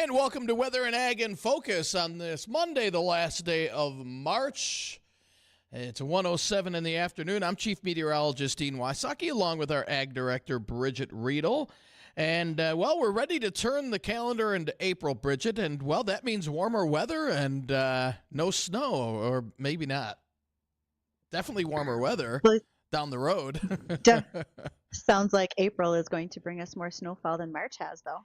And welcome to Weather and Ag in Focus on this Monday, the last day of March. It's 1:07 in the afternoon. I'm Chief Meteorologist Dean Wysocki, along with our Ag Director, Bridgette Readel. And, we're ready to turn the calendar into April, Bridgette. And, that means warmer weather and no snow, or maybe not. Definitely warmer weather Well, down the road. sounds like April is going to bring us more snowfall than March has, though.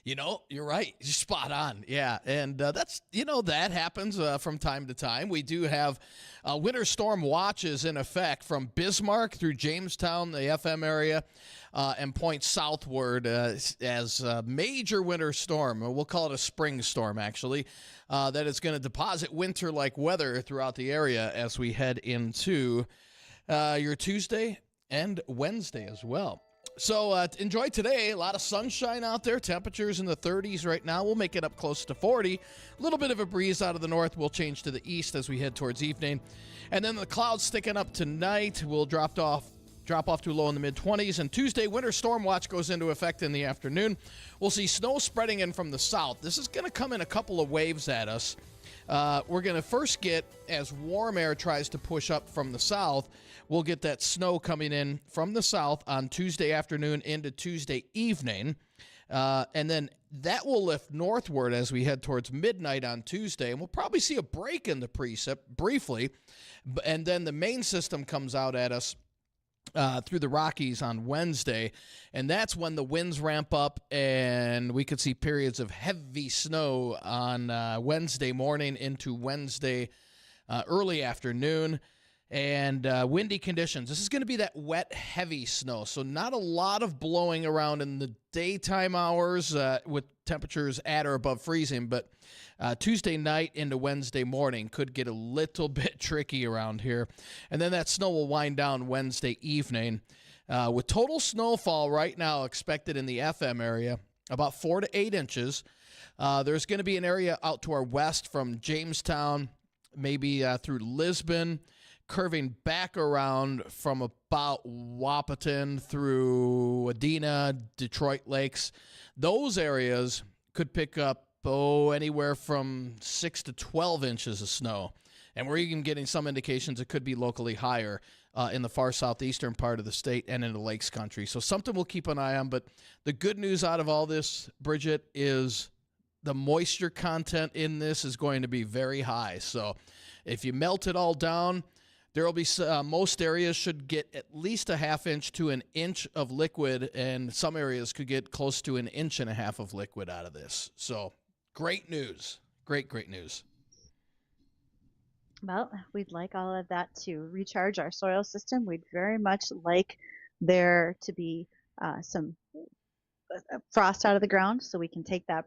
You're right. You're spot on. Yeah. And that happens from time to time. We do have winter storm watches in effect from Bismarck through Jamestown, the FM area, and point southward as a major winter storm. We'll call it a spring storm, actually, that is going to deposit winter-like weather throughout the area as we head into your Tuesday and Wednesday as well. So enjoy today. A lot of sunshine out there. Temperatures in the 30s right now. We'll make it up close to 40. A little bit of a breeze out of the north. We'll change to the east as we head towards evening. And then the clouds sticking up tonight will drop off to a low in the mid-20s. And Tuesday, winter storm watch goes into effect in the afternoon. We'll see snow spreading in from the south. This is going to come in a couple of waves at us. We're going to first get, as warm air tries to push up from the south, we'll get that snow coming in from the south on Tuesday afternoon into Tuesday evening. And then that will lift northward as we head towards midnight on Tuesday. And we'll probably see a break in the precip briefly. And then the main system comes out at us through the Rockies on Wednesday, and that's when the winds ramp up and we could see periods of heavy snow on Wednesday morning into Wednesday early afternoon, and windy conditions. This is going to be that wet, heavy snow, so not a lot of blowing around in the daytime hours with temperatures at or above freezing, but Tuesday night into Wednesday morning could get a little bit tricky around here. And then that snow will wind down Wednesday evening. With total snowfall right now expected in the FM area, about 4 to 8 inches. There's going to be an area out to our west from Jamestown, maybe through Lisbon, curving back around from about Wahpeton through Adena, Detroit Lakes. Those areas could pick up anywhere from 6 to 12 inches of snow. And we're even getting some indications it could be locally higher in the far southeastern part of the state and in the Lakes country. So something we'll keep an eye on. But the good news out of all this, Bridgette, is the moisture content in this is going to be very high. So if you melt it all down, there will be most areas should get at least a half inch to an inch of liquid, and some areas could get close to 1.5 inches of liquid out of this. So great news. Great news. Well, we'd like all of that to recharge our soil system. We'd very much like there to be some frost out of the ground so we can take that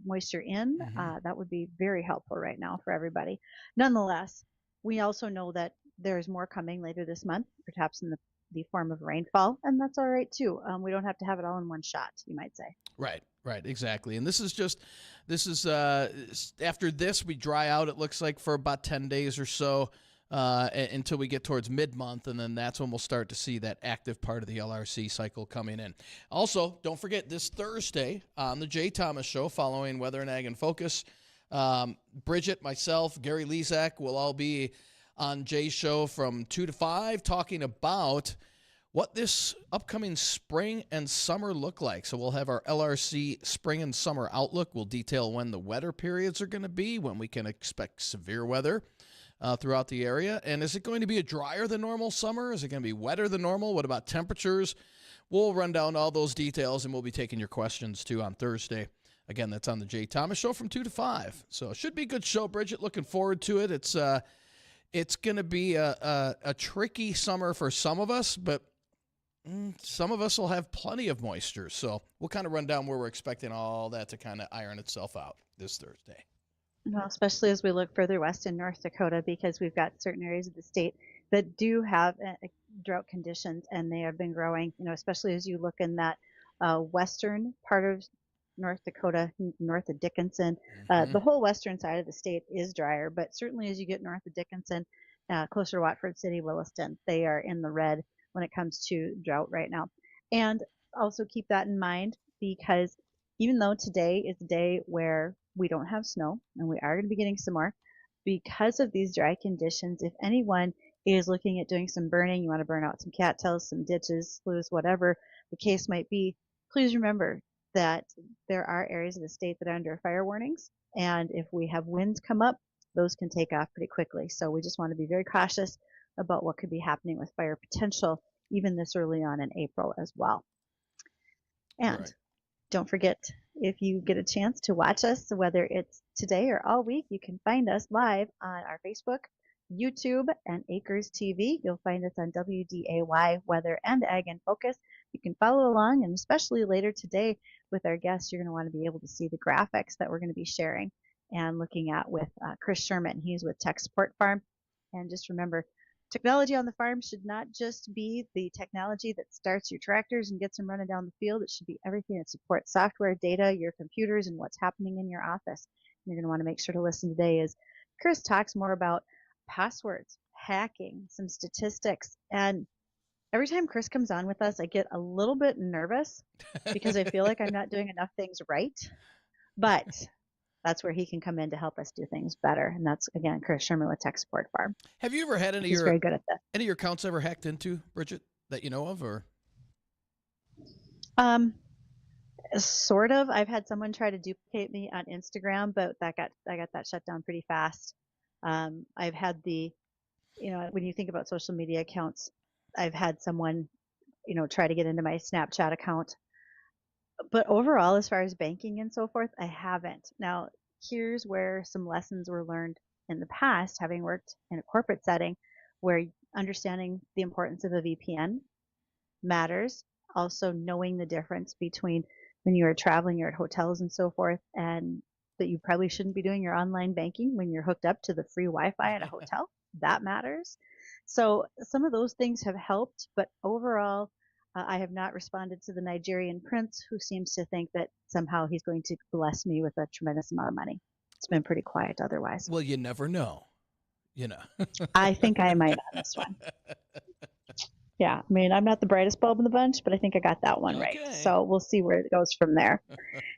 moisture in. That would be very helpful right now for everybody. Nonetheless, we also know that there's more coming later this month, perhaps in the form of rainfall, and that's all right too. We don't have to have it all in one shot, you might say. Right, exactly. And this is after this we dry out, it looks like, for about 10 days or so until we get towards mid-month, and then that's when we'll start to see that active part of the LRC cycle coming in. Also, don't forget, this Thursday on the Jay Thomas Show, following Weather and Ag in Focus, Bridgette, myself, Gary Lezak will all be on Jay's show from 2 to 5 talking about what this upcoming spring and summer look like. So we'll have our LRC spring and summer outlook. We'll detail when the wetter periods are going to be, when we can expect severe weather throughout the area. And is it going to be a drier than normal summer? Is it going to be wetter than normal? What about temperatures? We'll run down all those details, and we'll be taking your questions too on Thursday. Again, that's on the Jay Thomas Show from 2 to 5. So it should be a good show, Bridgette. Looking forward to it. It's going to be a tricky summer for some of us, but some of us will have plenty of moisture. So we'll kind of run down where we're expecting all that to kind of iron itself out this Thursday. Well, especially as we look further west in North Dakota, because we've got certain areas of the state that do have drought conditions, and they have been growing, especially as you look in that western part of North Dakota, north of Dickinson. The whole western side of the state is drier, but certainly as you get north of Dickinson, closer to Watford City, Williston, they are in the red when it comes to drought right now. And also keep that in mind, because even though today is a day where we don't have snow and we are going to be getting some more, because of these dry conditions, if anyone is looking at doing some burning, you want to burn out some cattails, some ditches, sloughs, whatever the case might be, please remember that there are areas of the state that are under fire warnings. And if we have winds come up, those can take off pretty quickly. So we just want to be very cautious about what could be happening with fire potential, even this early on in April as well. And Right. don't forget, if you get a chance to watch us, whether it's today or all week, you can find us live on our Facebook, YouTube, and Acres TV. You'll find us on WDAY Weather and Ag in Focus. You can follow along, and especially later today with our guests, you're going to want to be able to see the graphics that we're going to be sharing and looking at with Chris Sherman. He's with Tech Support Farm. And just remember, technology on the farm should not just be the technology that starts your tractors and gets them running down the field. It should be everything that supports software, data, your computers, and what's happening in your office. You're going to want to make sure to listen today as Chris talks more about passwords, hacking, some statistics. And every time Chris comes on with us, I get a little bit nervous because I feel like I'm not doing enough things right. But that's where he can come in to help us do things better. And that's, again, Chris Sherman with Tech Support Farm. Have you ever had He's very good at that. any of your accounts ever hacked into, Bridgette, that you know of, or? Sort of. I've had someone try to duplicate me on Instagram, but I got that shut down pretty fast. I've had when you think about social media accounts, I've had someone, try to get into my Snapchat account. But overall, as far as banking and so forth, I haven't. Now, here's where some lessons were learned in the past, having worked in a corporate setting, where understanding the importance of a VPN matters. Also, knowing the difference between when you are traveling, you're at hotels and so forth, and that you probably shouldn't be doing your online banking when you're hooked up to the free Wi-Fi at a hotel. That matters. So some of those things have helped, but overall, I have not responded to the Nigerian prince who seems to think that somehow he's going to bless me with a tremendous amount of money. It's been pretty quiet otherwise. Well, you never know. I think I might on this one. Yeah, I mean, I'm not the brightest bulb in the bunch, but I think I got that one right. So we'll see where it goes from there.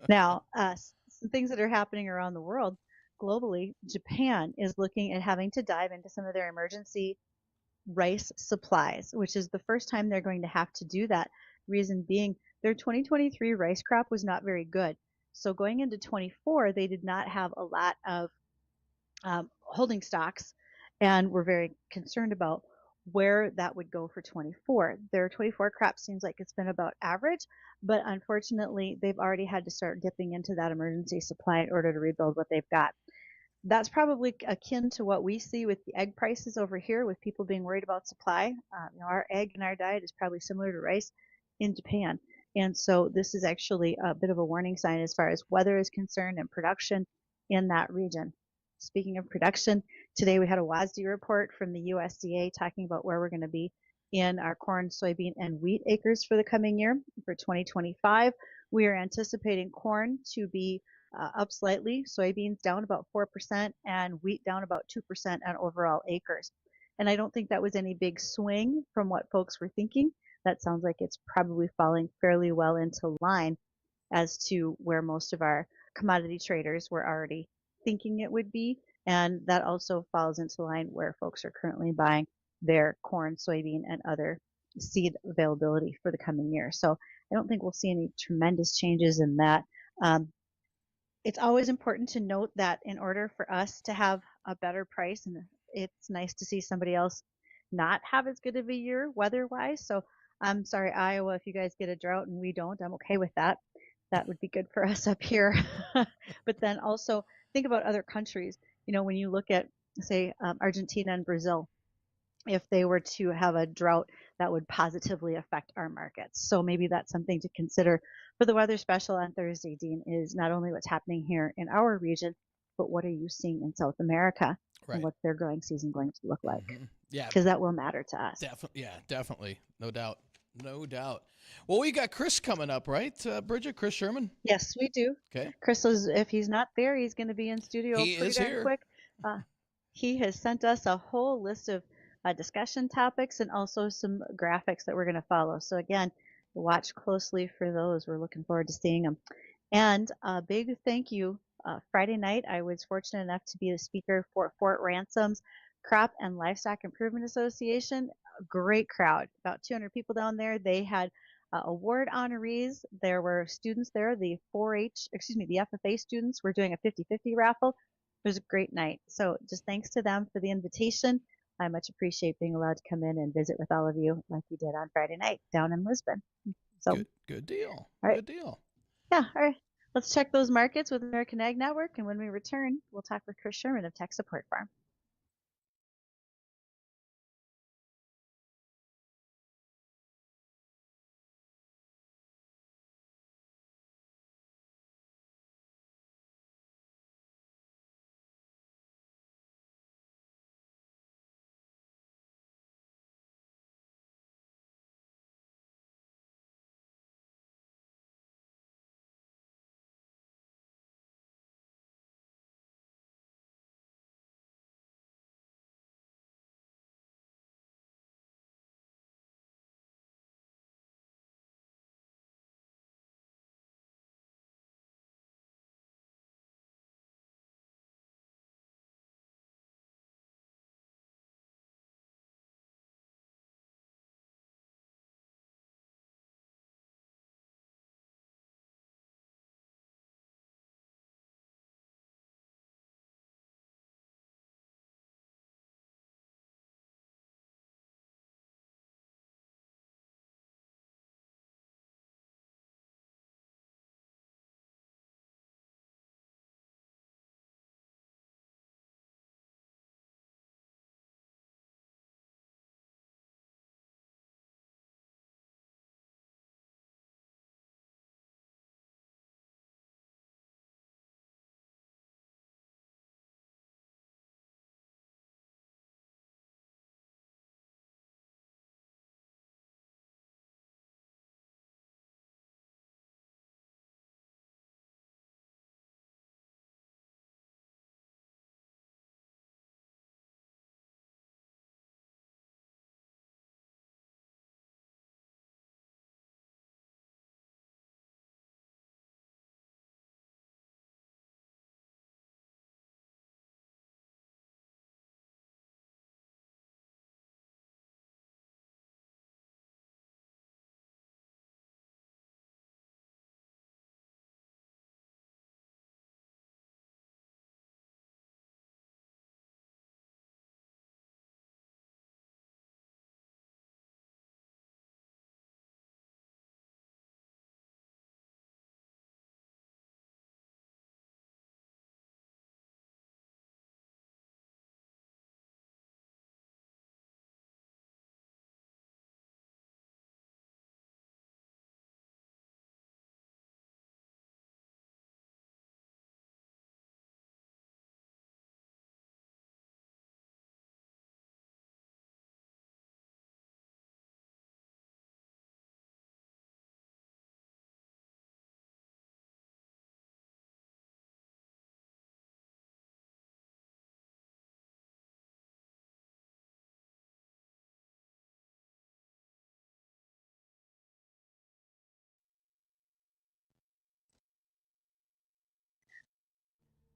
Now, some things that are happening around the world globally, Japan is looking at having to dive into some of their emergency rice supplies, which is the first time they're going to have to do that. Reason being, their 2023 rice crop was not very good. So going into 24, they did not have a lot of holding stocks, and were very concerned about where that would go for 24. Their 24 crop seems like it's been about average, but unfortunately, they've already had to start dipping into that emergency supply in order to rebuild what they've got. That's probably akin to what we see with the egg prices over here, with people being worried about supply. Our egg in our diet is probably similar to rice in Japan. And so this is actually a bit of a warning sign as far as weather is concerned and production in that region. Speaking of production, today we had a WDAY report from the USDA talking about where we're going to be in our corn, soybean, and wheat acres for the coming year. For 2025, we are anticipating corn to be up slightly, soybeans down about 4%, and wheat down about 2% on overall acres. And I don't think that was any big swing from what folks were thinking. That sounds like it's probably falling fairly well into line as to where most of our commodity traders were already thinking it would be. And that also falls into line where folks are currently buying their corn, soybean, and other seed availability for the coming year. So I don't think we'll see any tremendous changes in that. It's always important to note that in order for us to have a better price, and it's nice to see somebody else not have as good of a year weather-wise. So I'm sorry, Iowa, if you guys get a drought and we don't, I'm okay with that. That would be good for us up here. But then also think about other countries. When you look at, say, Argentina and Brazil, if they were to have a drought, that would positively affect our markets. So maybe that's something to consider for the weather special on Thursday, Dean, is not only what's happening here in our region, but what are you seeing in South America, right, and what's their growing season going to look like? Mm-hmm. Yeah, because that will matter to us. Definitely. No doubt. Well, we got Chris coming up, right, Bridgette? Chris Sherman? Yes, we do. Okay. Chris is, if he's not there, he's going to be in studio pretty darn here. quick. He has sent us a whole list of discussion topics and also some graphics that we're going to follow. So again, watch closely for those. We're looking forward to seeing them. And a big thank you. Friday night, I was fortunate enough to be the speaker for Fort Ransom's Crop and Livestock Improvement Association. A great crowd, about 200 people down there. They had award honorees. There were students there. The 4-H, excuse me, the FFA students were doing a 50-50 raffle. It was a great night. So just thanks to them for the invitation. I much appreciate being allowed to come in and visit with all of you like we did on Friday night down in Lisbon. So, Good deal. all right. Good deal. Yeah, all right. Let's check those markets with American Ag Network, and when we return, we'll talk with Chris Sherman of Tech Support Farm.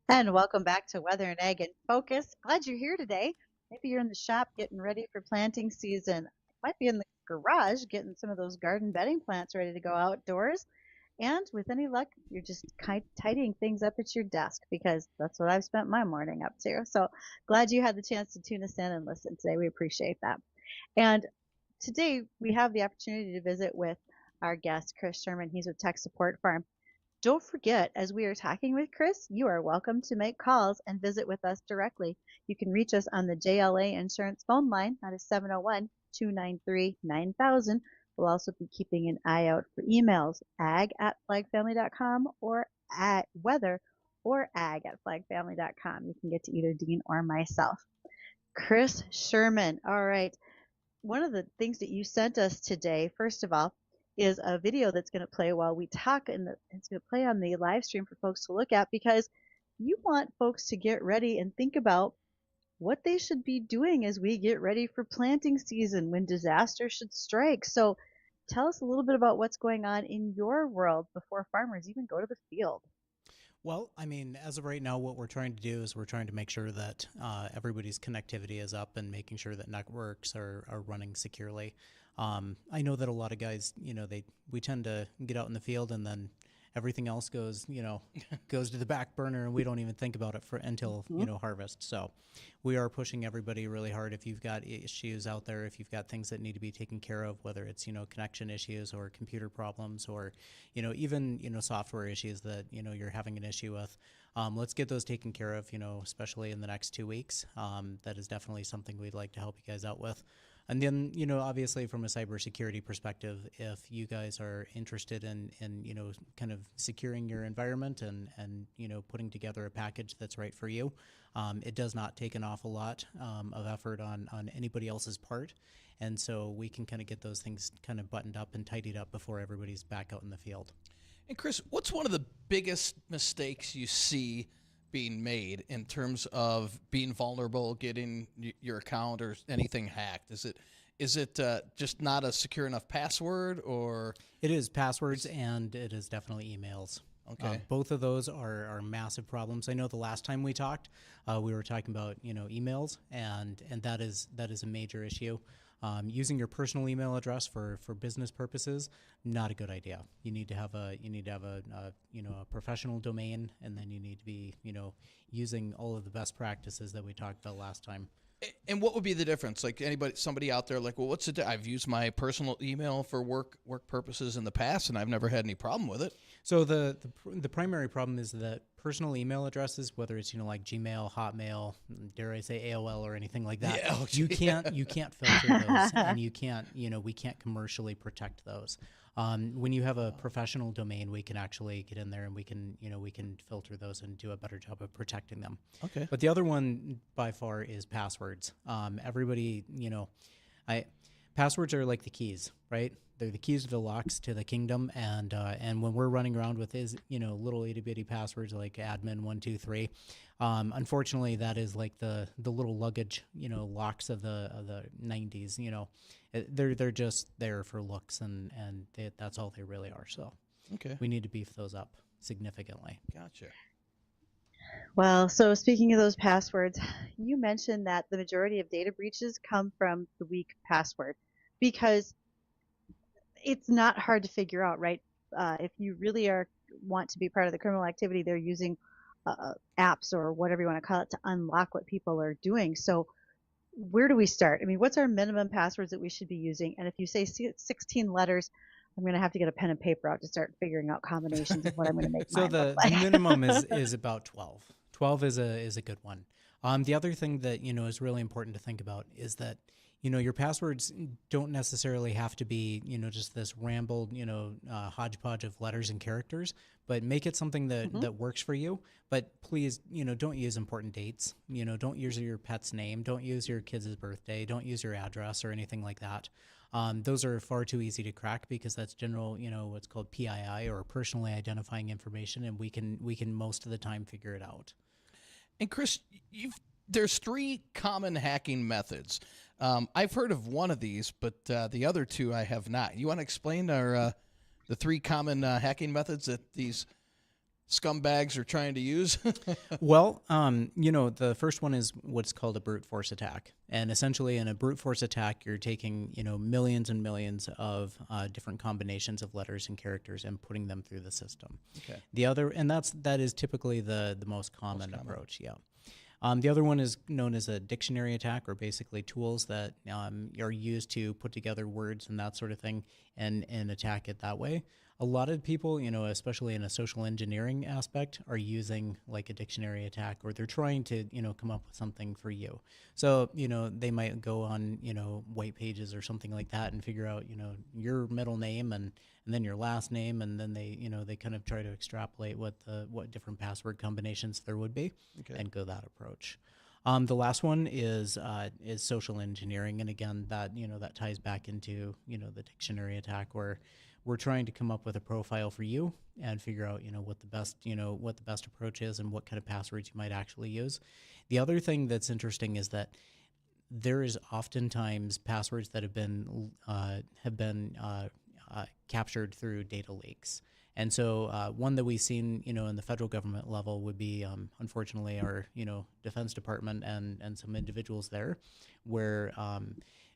And welcome back to Weather and Ag in Focus. Glad you're here today. Maybe you're in the shop getting ready for planting season. Might be in the garage getting some of those garden bedding plants ready to go outdoors. And with any luck, you're just tidying things up at your desk because that's what I've spent my morning up to. So glad you had the chance to tune us in and listen today. We appreciate that. And today we have the opportunity to visit with our guest, Chris Sherman. He's with Tech Support Farm. Don't forget, as we are talking with Chris, you are welcome to make calls and visit with us directly. You can reach us on the JLA Insurance phone line. That is 701-293-9000. We'll also be keeping an eye out for emails, ag@flagfamily.com or at weather or ag@flagfamily.com. You can get to either Dean or myself. Chris Sherman. All right. One of the things that you sent us today, first of all, is a video that's going to play while we talk, and it's going to play on the live stream for folks to look at because you want folks to get ready and think about what they should be doing as we get ready for planting season when disaster should strike. So tell us a little bit about what's going on in your world before farmers even go to the field. Well, I mean, as of right now, what we're trying to do is we're trying to make sure that everybody's connectivity is up and making sure that networks are running securely. I know that a lot of guys, we tend to get out in the field and then everything else goes, goes to the back burner and we don't even think about it until, harvest. So we are pushing everybody really hard. If you've got issues out there, if you've got things that need to be taken care of, whether it's, connection issues or computer problems or, even, software issues that, you're having an issue with, let's get those taken care of, especially in the next 2 weeks. That is definitely something we'd like to help you guys out with. And then, obviously from a cybersecurity perspective, if you guys are interested in kind of securing your environment and putting together a package that's right for you, it does not take an awful lot of effort on anybody else's part. And so we can kind of get those things kind of buttoned up and tidied up before everybody's back out in the field. And Chris, what's one of the biggest mistakes you see being made in terms of being vulnerable, getting your account or anything hacked? Is it just not a secure enough password, or? It is passwords and it is definitely emails. Okay. Both of those are massive problems. I know the last time we talked, we were talking about emails, and that is a major issue. Using your personal email address for business purposes, not a good idea. You need to have a professional domain, and then you need to be using all of the best practices that we talked about last time. And what would be the difference? Like somebody out there, like, well, what's the? I've used my personal email for work purposes in the past, and I've never had any problem with it. So the primary problem is that personal email addresses, whether it's like Gmail, Hotmail, dare I say AOL or anything like that, you can't filter those, and you can't we can't commercially protect those. When you have a professional domain, we can actually get in there and we can filter those and do a better job of protecting them. Okay. But the other one by far is passwords. Everybody, passwords are like the keys, right? They're the keys to the locks to the kingdom, and when we're running around with little itty bitty passwords like admin 123, unfortunately that is like the little luggage locks of the 90s. They're just there for looks, and that's all they really are. So okay, we need to beef those up significantly. Gotcha. Well, so speaking of those passwords, you mentioned that the majority of data breaches come from the weak password, because it's not hard to figure out, right? If you really want to be part of the criminal activity, they're using apps or whatever you want to call it to unlock what people are doing. So where do we start? I mean, what's our minimum passwords that we should be using? And if you say 16 letters, I'm going to have to get a pen and paper out to start figuring out combinations of what I'm going to make So mine the look like. minimum is about 12. 12 is a good one. The other thing that is really important to think about is that your passwords don't necessarily have to be just this rambled hodgepodge of letters and characters, but make it something that works for you. But please don't use important dates. Don't use your pet's name. Don't use your kid's birthday. Don't use your address or anything like that. Those are far too easy to crack because that's general what's called PII, or personally identifying information, and we can most of the time figure it out. And Chris, there's 3 common hacking methods. I've heard of one of these, but the other 2 I have not. You want to explain the 3 common hacking methods that these scumbags are trying to use? Well, the first one is what's called a brute force attack. And essentially in a brute force attack, you're taking, millions and millions of different combinations of letters and characters and putting them through the system. Okay. That is typically the most common approach. Yeah. The other one is known as a dictionary attack, or basically tools that are used to put together words and that sort of thing and attack it that way. A lot of people, especially in a social engineering aspect, are using like a dictionary attack, or they're trying to, come up with something for you. So, they might go on, white pages or something like that and figure out, your middle name and then your last name, and then they kind of try to extrapolate what different password combinations there would be, and go that approach. The last one is social engineering, and again, that ties back into the dictionary attack, where we're trying to come up with a profile for you and figure out what the best approach is and what kind of passwords you might actually use. The other thing that's interesting is that there is oftentimes passwords that have been captured through data leaks. And so one that we've seen, in the federal government level would be, unfortunately, our, Defense Department and some individuals there, where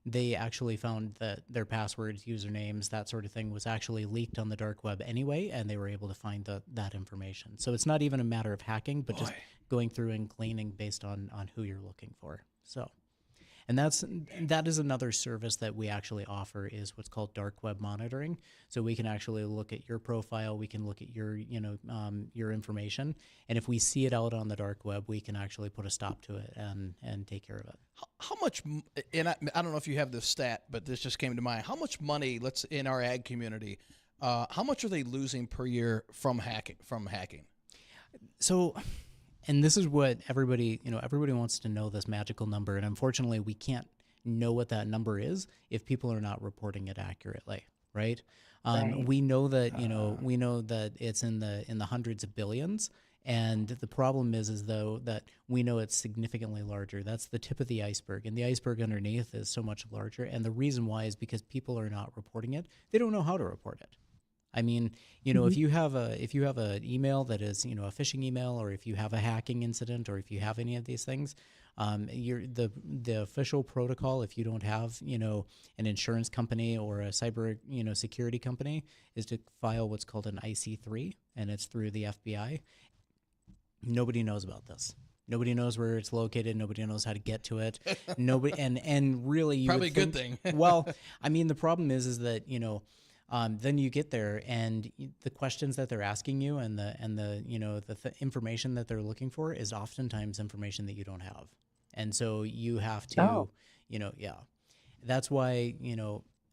they actually found that their passwords, usernames, that sort of thing was actually leaked on the dark web anyway, and they were able to find that information. So it's not even a matter of hacking, but just going through and cleaning based on who you're looking for. So. And that is another service that we actually offer, is what's called dark web monitoring. So we can actually look at your profile, we can look at your your information, and if we see it out on the dark web, we can actually put a stop to it and take care of it. How much? And I don't know if you have this stat, but this just came to mind. How much money, let's in our ag community, how much are they losing per year from hacking? So. And this is what everybody wants to know, this magical number. And unfortunately, we can't know what that number is if people are not reporting it accurately, right? Right. We know that, we know that it's in the hundreds of billions. And the problem is though that we know it's significantly larger. That's the tip of the iceberg. And the iceberg underneath is so much larger. And the reason why is because people are not reporting it. They don't know how to report it. I mean, if you have an email that is, a phishing email, or if you have a hacking incident, or if you have any of these things, the official protocol, if you don't have, an insurance company or a cyber, security company, is to file what's called an IC3, and it's through the FBI. Nobody knows about this. Nobody knows where it's located. Nobody knows how to get to it. Nobody, and really, you probably would a good think, thing. Well, I mean, the problem is that then you get there, and the questions that they're asking you, and the information that they're looking for is oftentimes information that you don't have, and so you have to, that's why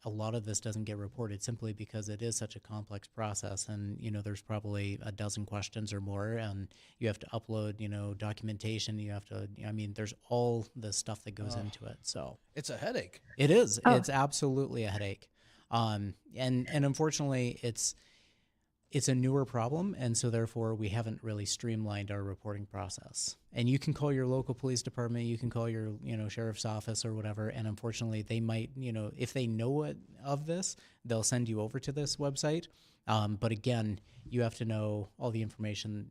a lot of this doesn't get reported, simply because it is such a complex process, and there's probably a dozen questions or more, and you have to upload documentation. You have to, there's all the stuff that goes into it. So it's a headache. It is. It's absolutely a headache. And unfortunately, it's a newer problem, and so therefore we haven't really streamlined our reporting process. And you can call your local police department, you can call your sheriff's office or whatever, and unfortunately they might if they know of this, they'll send you over to this website. But again, you have to know all the information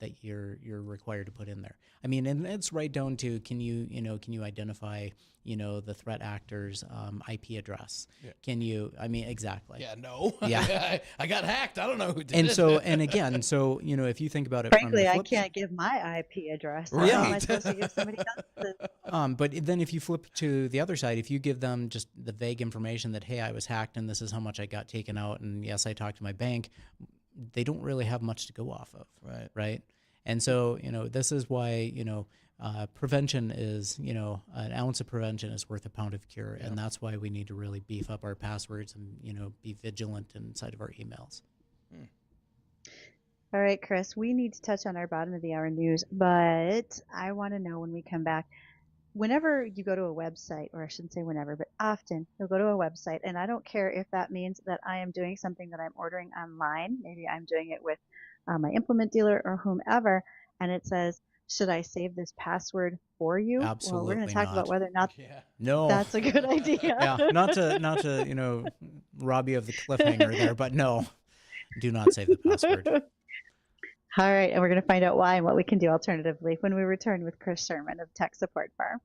that you're required to put in there. I mean, and it's right down to can you identify the threat actor's IP address? Yeah. Can you? I mean, exactly. Yeah. No. Yeah. I got hacked. I don't know who did and it. So and again, so if you think about it, frankly, from I the can't give my IP address. Right. How am I supposed to give somebody else's? But then if you flip to the other side, if you give them just the vague information that, hey, I was hacked and this is how much I got taken out, and yes, I talked to my bank, they don't really have much to go off of. Right. And so, this is why, prevention is, an ounce of prevention is worth a pound of cure. Yeah. And that's why we need to really beef up our passwords and, be vigilant inside of our emails. All right, Chris, we need to touch on our bottom of the hour news, but I want to know when we come back, whenever you go to a website, or I shouldn't say whenever, but often you'll go to a website, and I don't care if that means that I am doing something that I'm ordering online. Maybe I'm doing it with my implement dealer or whomever, and it says, should I save this password for you? Absolutely. Well, we're going to talk about whether or not no, that's a good idea. Yeah, not to rob you of the cliffhanger there, but no, do not save the password. All right, and we're going to find out why and what we can do alternatively when we return with Chris Sherman of Tech Support Farm.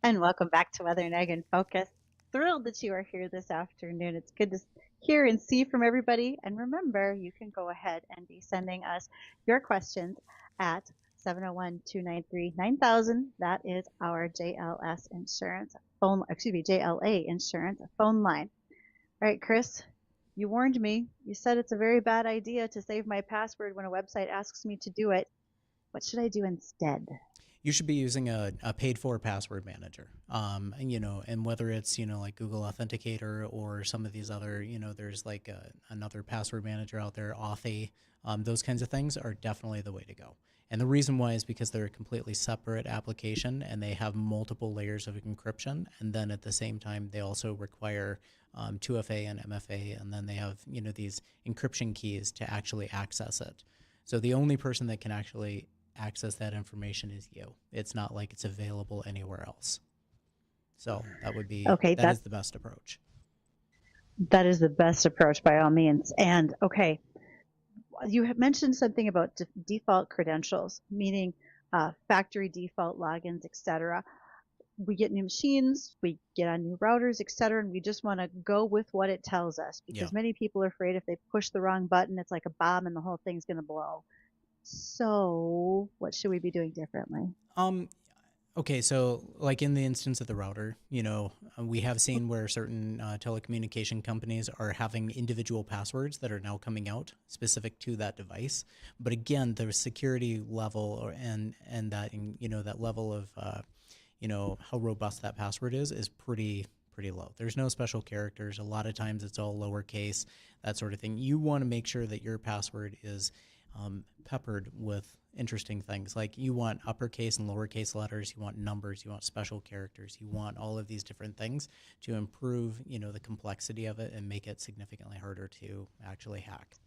And welcome back to Weather and Ag in Focus. Thrilled that you are here this afternoon. It's good to hear and see from everybody. And remember, you can go ahead and be sending us your questions at 701-293-9000. That is our JLS insurance phone, JLA insurance phone line. All right, Chris, you warned me. You said it's a very bad idea to save my password when a website asks me to do it. What should I do instead? You should be using a paid-for password manager, and whether it's, like Google Authenticator or some of these other, there's like another password manager out there, Authy, those kinds of things are definitely the way to go. And the reason why is because they're a completely separate application and they have multiple layers of encryption. And then at the same time, they also require 2FA and MFA, and then they have, these encryption keys to actually access it. So the only person that can actually access that information is you. It's not like it's available anywhere else. So that would be, that is the best approach. That is the best approach by all means. And okay, you have mentioned something about default credentials, meaning factory default logins, etc. We get new machines, we get on new routers, etc., and we just want to go with what it tells us because many people are afraid if they push the wrong button, it's like a bomb and the whole thing's going to blow. So what should we be doing differently? Okay, so like in the instance of the router, we have seen where certain telecommunication companies are having individual passwords that are now coming out specific to that device. But again, the security level and that, that level of, how robust that password is pretty low. There's no special characters. A lot of times it's all lowercase, that sort of thing. You want to make sure that your password is peppered with interesting things. Like you want uppercase and lowercase letters, you want numbers, you want special characters, you want all of these different things to improve, the complexity of it and make it significantly harder to actually hack.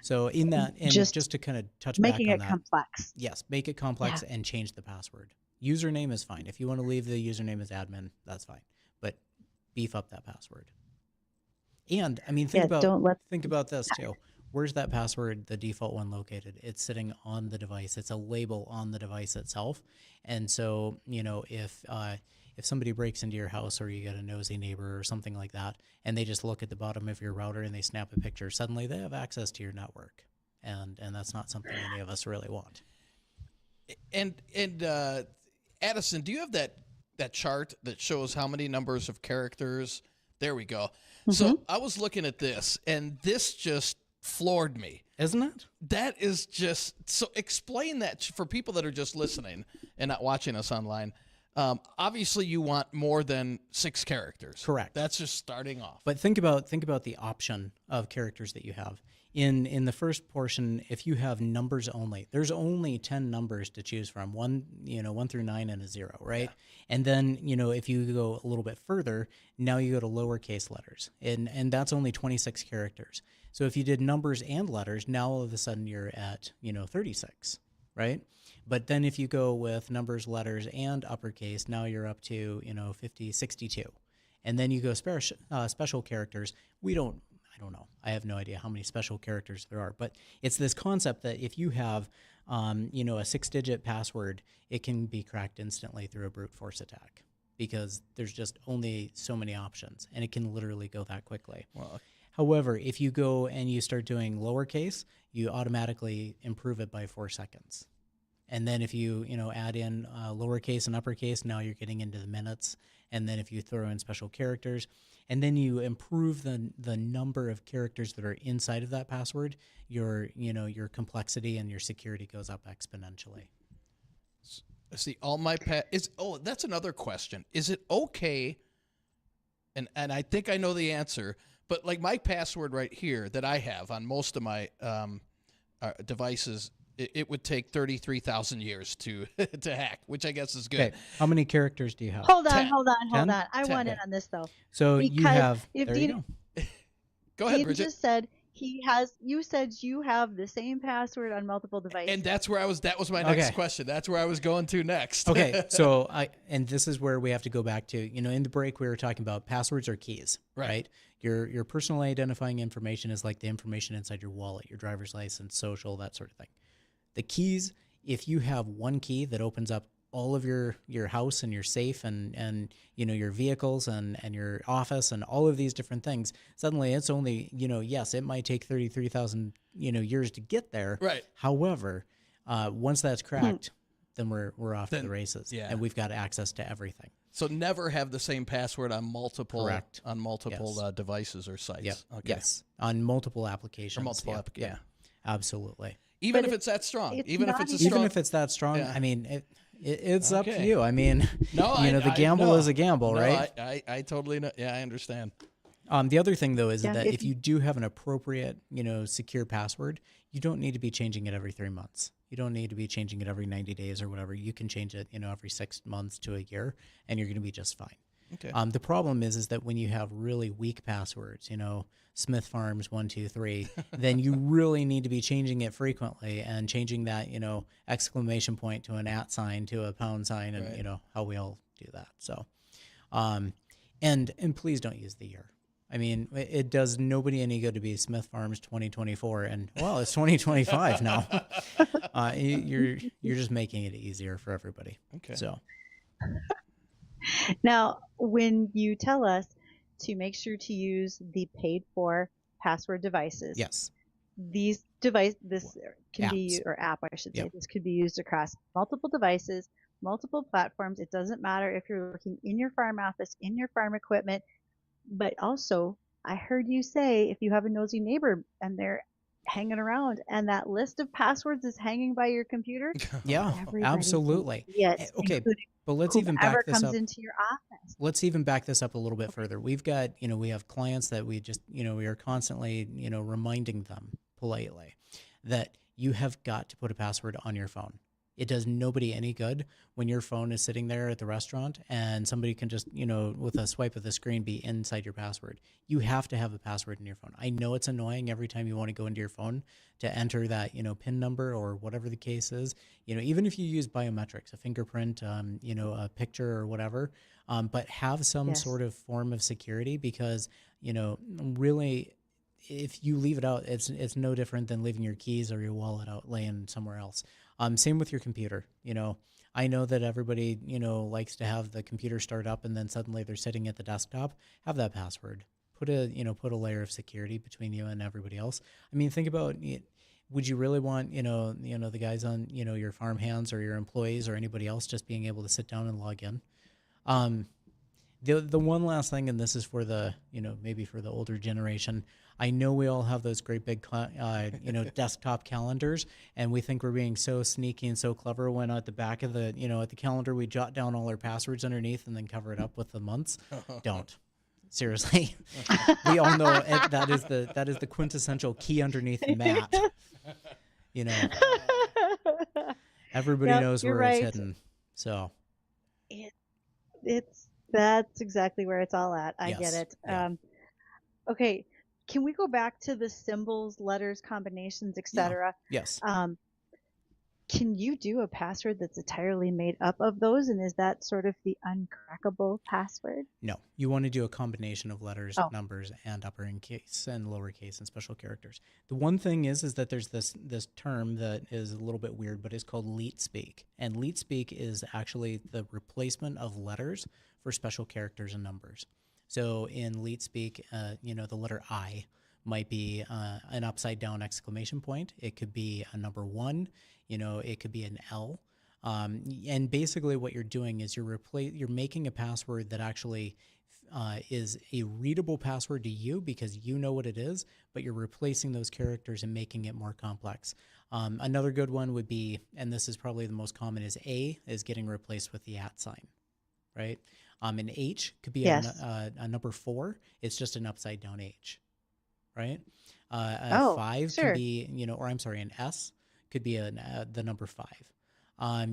So in that, and just to kind of touch back on that. Making it complex. Yes, make it complex and change the password. Username is fine. If you want to leave the username as admin, that's fine. But beef up that password. And I mean, think about this too. Where's that password, the default one, located? It's sitting on the device. It's a label on the device itself. And so, if somebody breaks into your house or you get a nosy neighbor or something like that, and they just look at the bottom of your router and they snap a picture, suddenly they have access to your network. And that's not something any of us really want. And Addison, do you have that chart that shows how many numbers of characters? There we go. Mm-hmm. So I was looking at this, and this just floored me. Isn't it? That is just, so explain that for people that are just listening and not watching us online. Obviously you want more than 6 characters. Correct. That's just starting off. But think about the option of characters that you have. In the first portion, if you have numbers only, there's only 10 numbers to choose from, 1 through 9 and a 0, right? Yeah. And then, if you go a little bit further, now you go to lowercase letters, and that's only 26 characters. So if you did numbers and letters, now all of a sudden you're at, 36, right? But then if you go with numbers, letters, and uppercase, now you're up to, 62. And then you go special characters. I don't know. I have no idea how many special characters there are, but it's this concept that if you have, a 6-digit password, it can be cracked instantly through a brute force attack because there's just only so many options, and it can literally go that quickly. Well, however, if you go and you start doing lowercase, you automatically improve it by 4 seconds. And then if you, add in lowercase and uppercase, now you're getting into the minutes. And then if you throw in special characters, and then you improve the number of characters that are inside of that password, your complexity and your security goes up exponentially. See, that's another question. Is it okay? And I think I know the answer, but like my password right here that I have on most of my devices, it would take 33,000 years to hack, which I guess is good. Okay. How many characters do you have? Hold on. 10? I want in on this though. So because you have. If there Dean, you go. Go ahead, Dean Bridgette. just said you said you have the same password on multiple devices. And that's where that was my next question. That's where I was going to next. Okay. So and this is where we have to go back to, in the break we were talking about passwords are keys, right? Your personal identifying information is like the information inside your wallet, your driver's license, social, that sort of thing. The keys, if you have one key that opens up all of your house and your safe and your vehicles and your office and all of these different things, suddenly it's only, yes, it might take 33,000 years to get there. Right. However, once that's cracked, then we're off to the races. Yeah. And we've got access to everything. So never have the same password on multiple Correct. Yes. Devices or sites. Yep. Okay. Yes. On multiple applications. Or multiple applications. Yeah. Absolutely. Even if it's that strong. Even if it's a Even strong. if it's that strong, Yeah. I mean, it's up to you. I mean, No, the gamble is a gamble, No, right? I totally know. Yeah, I understand. The other thing, though, is Yeah, that if you do have an appropriate, secure password, you don't need to be changing it every 3 months. You don't need to be changing it every 90 days or whatever. You can change it, every 6 months to a year, and you're going to be just fine. Okay. The problem is that when you have really weak passwords, Smith Farms 123, then you really need to be changing it frequently and changing that, exclamation point to an @ sign to a pound sign, and Right. how we all do that. So, and please don't use the year. I mean, it does nobody any good to be Smith Farms 2024, and well, it's 2025 now. You're just making it easier for everybody. Okay. So. Now, when you tell us to make sure to use the paid for password devices, Yes. this can be, Apps. or app, I should say, Yep. this could be used across multiple devices, multiple platforms. It doesn't matter if you're working in your farm office, in your farm equipment, but also I heard you say if you have a nosy neighbor and they're hanging around and that list of passwords is hanging by your computer, Yeah, everybody absolutely. can see it, Okay, including but let's even whoever back this comes up. into your office. Let's even back this up a little bit further. We've got, we have clients that we just, we are constantly, reminding them politely that you have got to put a password on your phone. It does nobody any good when your phone is sitting there at the restaurant and somebody can just, with a swipe of the screen be inside your password. You have to have a password in your phone. I know it's annoying every time you want to go into your phone to enter that, PIN number or whatever the case is. Even if you use biometrics, a fingerprint, a picture or whatever, but have some Yes. sort of form of security because, really, if you leave it out, it's no different than leaving your keys or your wallet out laying somewhere else. Same with your computer. I know that everybody, likes to have the computer start up and then suddenly they're sitting at the desktop. Have that password. Put a layer of security between you and everybody else. I mean, think about it. Would you really want, the guys on, your farm hands or your employees or anybody else just being able to sit down and log in? The one last thing, and this is for the, maybe for the older generation. I know we all have those great big, desktop calendars, and we think we're being so sneaky and so clever when at the back of the, at the calendar, we jot down all our passwords underneath and then cover it up with the months. Don't. Seriously. We all know that is the quintessential key underneath the mat. Everybody Yep, knows you're where it's right. hidden. So. That's exactly where it's all at. I Yes, get it. yeah. Okay, can we go back to the symbols, letters, combinations, etc.? Yes. Can you do a password that's entirely made up of those, and is that sort of the uncrackable password? No, you want to do a combination of letters, Oh. numbers, and uppercase and lowercase and special characters. The one thing is that there's this term that is a little bit weird, but it's called leet speak. And leet speak is actually the replacement of letters for special characters and numbers. So in leet speak, the letter I might be an upside down exclamation point. It could be a number 1. It could be an L. And basically what you're doing is you're making a password that actually is a readable password to you because you know what it is, but you're replacing those characters and making it more complex. Another good one would be, and this is probably the most common, is A is getting replaced with the @ sign, right? An H could be Yes. a number 4. It's just an upside down H, right? A Oh, 5 sure. can be, or I'm sorry, an S could be the number 5.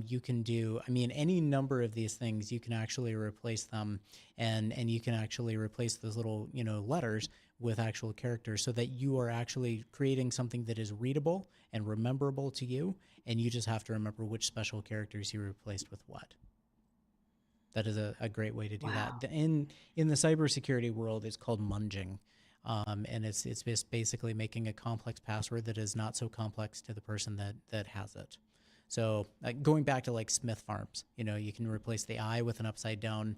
You can do, any number of these things, you can actually replace them and you can actually replace those little, letters with actual characters so that you are actually creating something that is readable and rememberable to you. And you just have to remember which special characters you replaced with what. That is a great way to do Wow. that. In the cybersecurity world, it's called munging. And it's just basically making a complex password that is not so complex to the person that has it. So going back to like Smith Farms, you can replace the I with an upside down,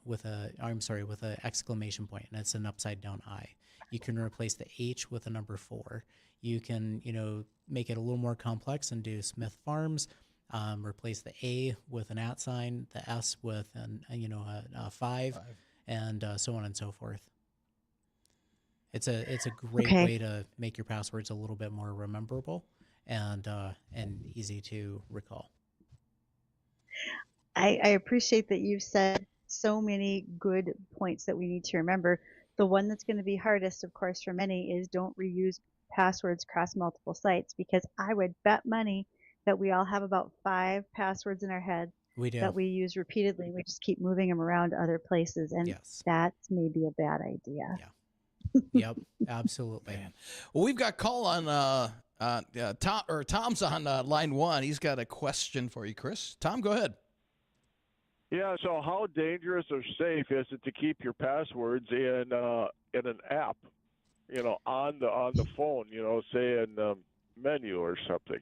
with a exclamation point, and it's an upside down I. You can replace the H with a number 4. You can, make it a little more complex and do Smith Farms. Replace the A with an @ sign, the S with a 5, and so on and so forth. It's a great way to make your passwords a little bit more rememberable and easy to recall. I appreciate that you've said so many good points that we need to remember. The one that's going to be hardest, of course, for many is don't reuse passwords across multiple sites, because I would bet money that we all have about 5 passwords in our head We do. that we use repeatedly. We just keep moving them around to other places, and Yes. that's maybe a bad idea. Yeah. Yep, absolutely. Man. Well, we've got call on Tom's on line 1. He's got a question for you, Chris. Tom, go ahead. Yeah. So, how dangerous or safe is it to keep your passwords in an app? On the phone. Say in the menu or something.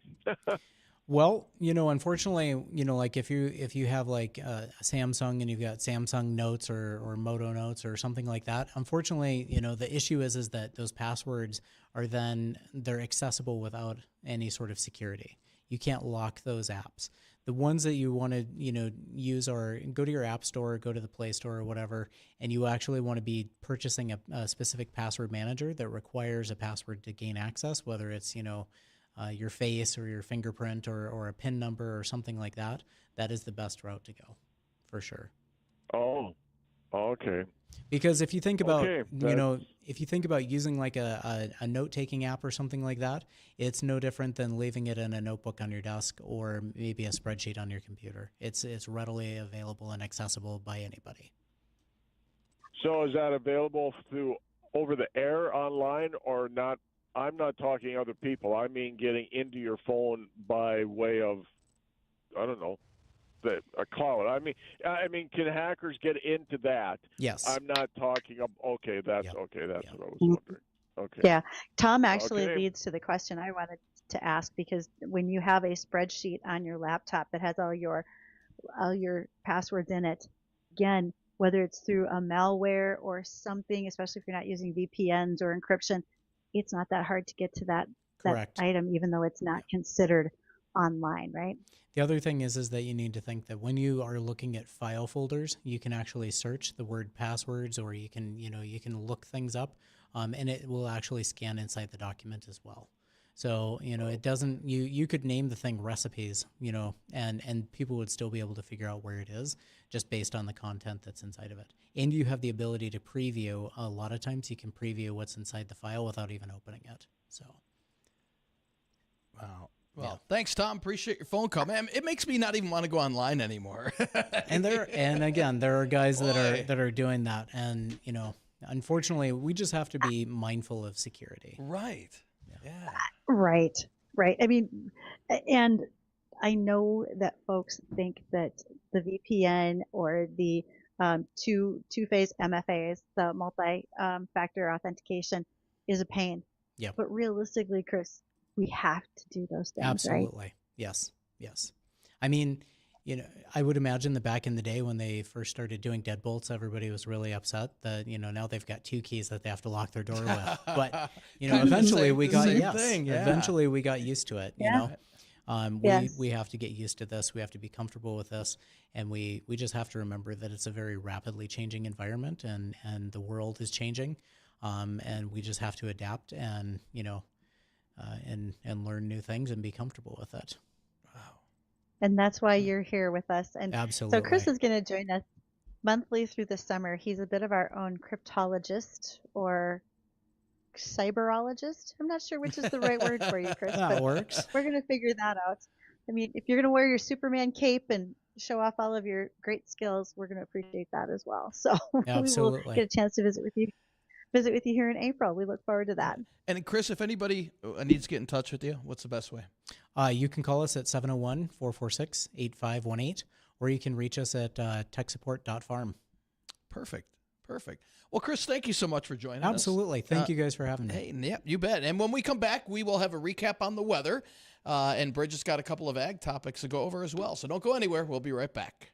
Well, unfortunately, like if you have like a Samsung and you've got Samsung Notes or Moto Notes or something like that, unfortunately, the issue is that those passwords they're accessible without any sort of security. You can't lock those apps. The ones that you want to, use are go to your app store, go to the Play Store or whatever, and you actually want to be purchasing a specific password manager that requires a password to gain access, whether it's, your face or your fingerprint or a PIN number or something like that. That is the best route to go, for sure. Oh, okay. Because if you think about, Okay, if you think about using like a note-taking app or something like that, it's no different than leaving it in a notebook on your desk or maybe a spreadsheet on your computer. It's readily available and accessible by anybody. So, is that available through over the air online or not? I'm not talking other people. I mean getting into your phone by way of, I don't know, a cloud. I mean, can hackers get into that? Yes. I'm not talking. Okay, that's Yep. okay. That's Yep. what I was wondering. Okay. Yeah, Tom actually Okay. leads to the question I wanted to ask, because when you have a spreadsheet on your laptop that has all your passwords in it, again, whether it's through a malware or something, especially if you're not using VPNs or encryption, it's not that hard to get to that Correct. item, even though it's not considered online, right? The other thing is that you need to think that when you are looking at file folders, you can actually search the word passwords, or you can look things up, and it will actually scan inside the document as well. So, it doesn't, you could name the thing recipes, and people would still be able to figure out where it is just based on the content that's inside of it. And you have the ability to preview. A lot of times you can preview what's inside the file without even opening it. So. Wow. Well, thanks, Tom. Appreciate your phone call, man. It makes me not even want to go online anymore. And again, there are guys that are doing that, and unfortunately, we just have to be mindful of security. Right. Yeah. Right. I mean, and I know that folks think that the VPN or the two-phase MFAs, the multi-factor authentication, is a pain. Yeah. But realistically, Chris, we have to do those things, Absolutely. right? Yes. I mean, I would imagine that back in the day when they first started doing deadbolts, everybody was really upset that, now they've got 2 keys that they have to lock their door with. But, eventually we got, eventually we got used to it, We have to get used to this. We have to be comfortable with this. And we just have to remember that it's a very rapidly changing environment, and the world is changing. And we just have to adapt and, and learn new things and be comfortable with it. Wow. And that's why you're here with us. And Absolutely. so Chris is going to join us monthly through the summer. He's a bit of our own cryptologist or cyberologist. I'm not sure which is the right word for you, Chris. That but works. We're going to figure that out. I mean, if you're going to wear your Superman cape and show off all of your great skills, we're going to appreciate that as well. So Absolutely. we will get a chance to visit with you here in April. We look forward to that. And Chris, if anybody needs to get in touch with you, what's the best way? You can call us at 701-446-8518, or you can reach us at techsupport.farm. Perfect. Perfect. Well, Chris, thank you so much for joining us. Absolutely. Thank you guys for having me. Hey, yep, you bet. And when we come back, we will have a recap on the weather. And Bridget's got a couple of ag topics to go over as well. So don't go anywhere. We'll be right back.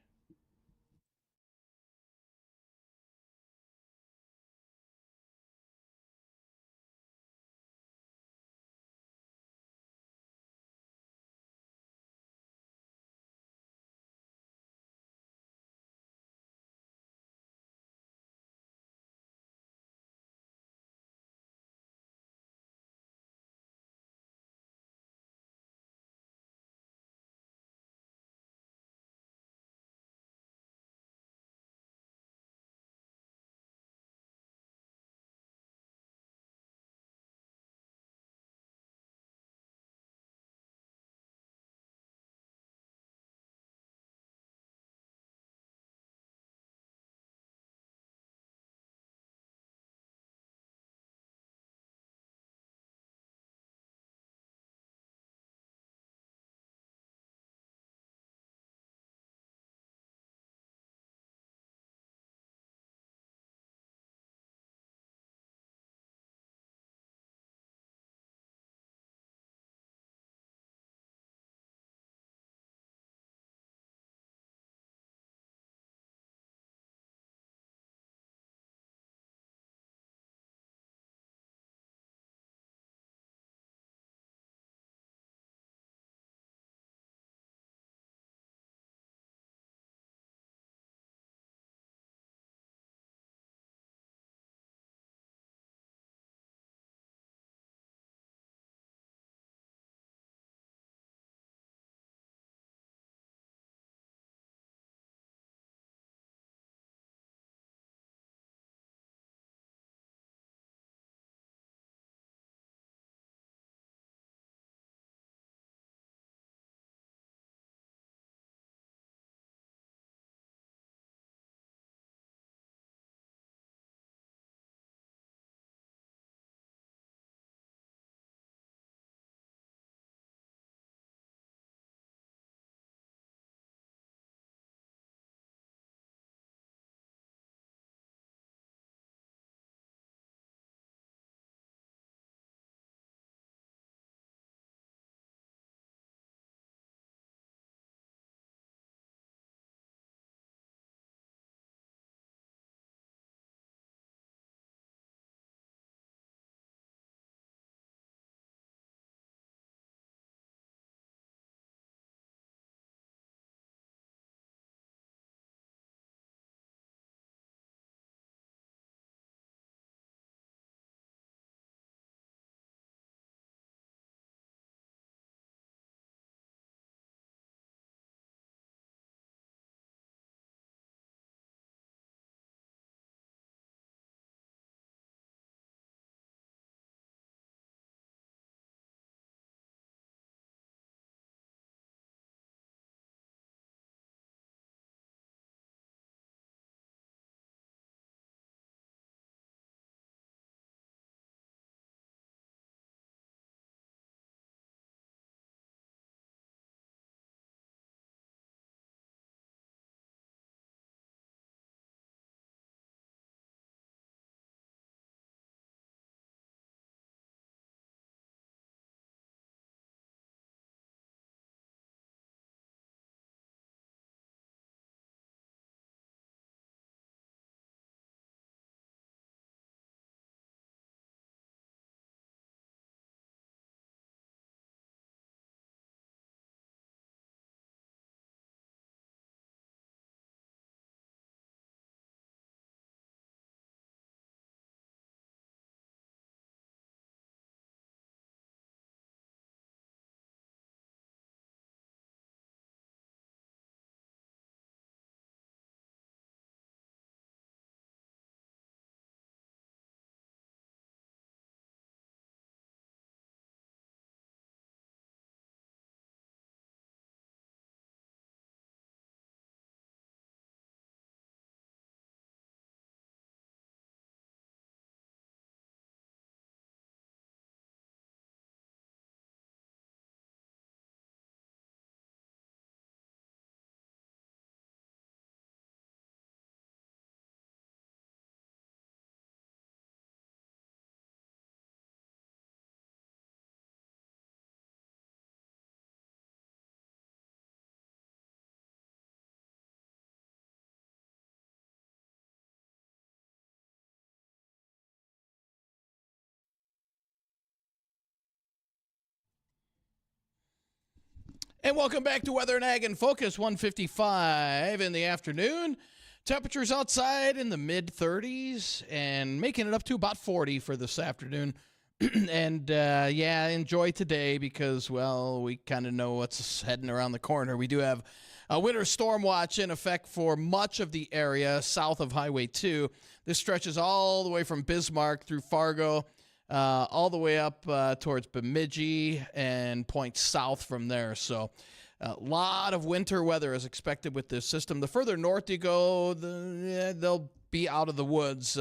And welcome back to Weather and Ag in Focus, 1:55 in the afternoon. Temperatures outside in the mid-30s and making it up to about 40 for this afternoon. And, enjoy today because, well, we kind of know what's heading around the corner. We do have a winter storm watch in effect for much of the area south of Highway 2. This stretches all the way from Bismarck through Fargo, all the way up towards Bemidji and points south from there. So a lot of winter weather is expected with this system. The further north you go, they'll be out of the woods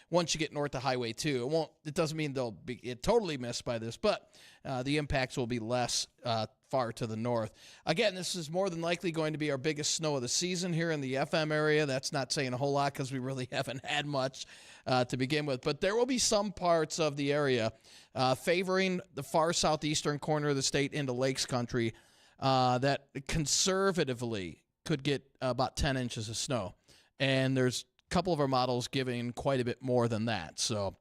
once you get north of Highway 2. It doesn't mean they'll be totally missed by this, but the impacts will be less far to the north. Again, this is more than likely going to be our biggest snow of the season here in the FM area. That's not saying a whole lot because we really haven't had much to begin with. But there will be some parts of the area favoring the far southeastern corner of the state into Lakes Country that conservatively could get about 10 inches of snow. And there's a couple of our models giving quite a bit more than that. So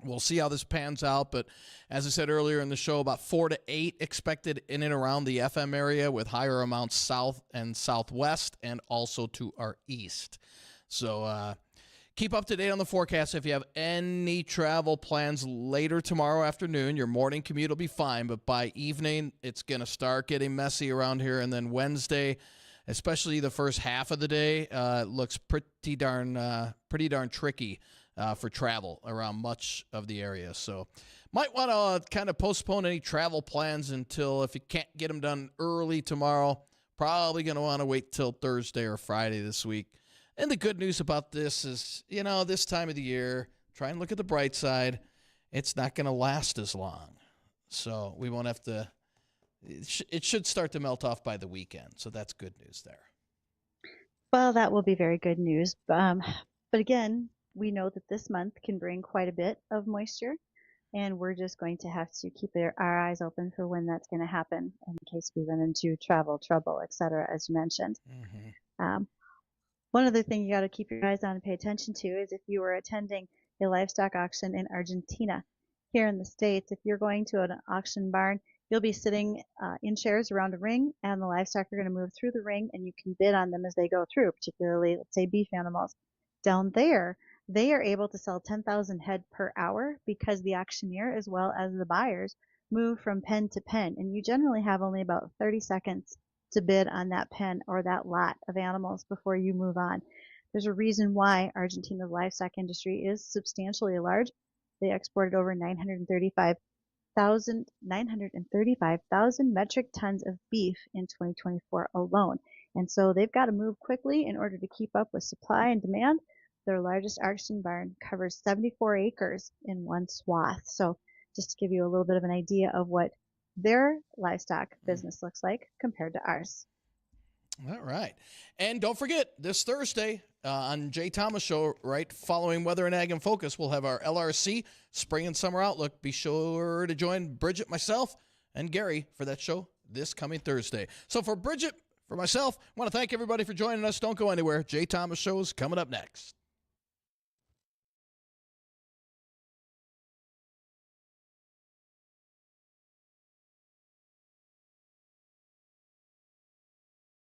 we'll see how this pans out. But as I said earlier in the show, about 4 to 8 expected in and around the FM area with higher amounts south and southwest and also to our east. So keep up to date on the forecast. If you have any travel plans later tomorrow afternoon, your morning commute will be fine. But by evening, it's going to start getting messy around here. And then Wednesday, especially the first half of the day, looks pretty darn tricky for travel around much of the area. So might want to kind of postpone any travel plans until, if you can't get them done early tomorrow, probably going to want to wait till Thursday or Friday this week. And the good news about this is, this time of the year, try and look at the bright side. It's not going to last as long. So we won't have to, it should start to melt off by the weekend. So that's good news there. Well, that will be very good news. But again, we know that this month can bring quite a bit of moisture, and we're just going to have to keep our eyes open for when that's going to happen in case we run into travel trouble, et cetera, as you mentioned. Mm-hmm. One other thing you got to keep your eyes on and pay attention to is if you are attending a livestock auction in Argentina. Here in the States, if you're going to an auction barn, you'll be sitting in chairs around a ring, and the livestock are going to move through the ring, and you can bid on them as they go through, particularly, let's say, beef animals. Down there, they are able to sell 10,000 head per hour because the auctioneer, as well as the buyers, move from pen to pen, and you generally have only about 30 seconds to bid on that pen or that lot of animals before you move on. There's a reason why Argentina's livestock industry is substantially large. They exported over 935,000 metric tons of beef in 2024 alone. And so they've got to move quickly in order to keep up with supply and demand. Their largest auction barn covers 74 acres in one swath. So just to give you a little bit of an idea of what their livestock business looks like compared to ours. All right. And don't forget, this Thursday on Jay Thomas Show, right following Weather and Ag in Focus, we'll have our LRC Spring and Summer Outlook. Be sure to join Bridgette, myself, and Gary for that show this coming Thursday. So for Bridgette, for myself, I want to thank everybody for joining us. Don't go anywhere. Jay Thomas Show is coming up next.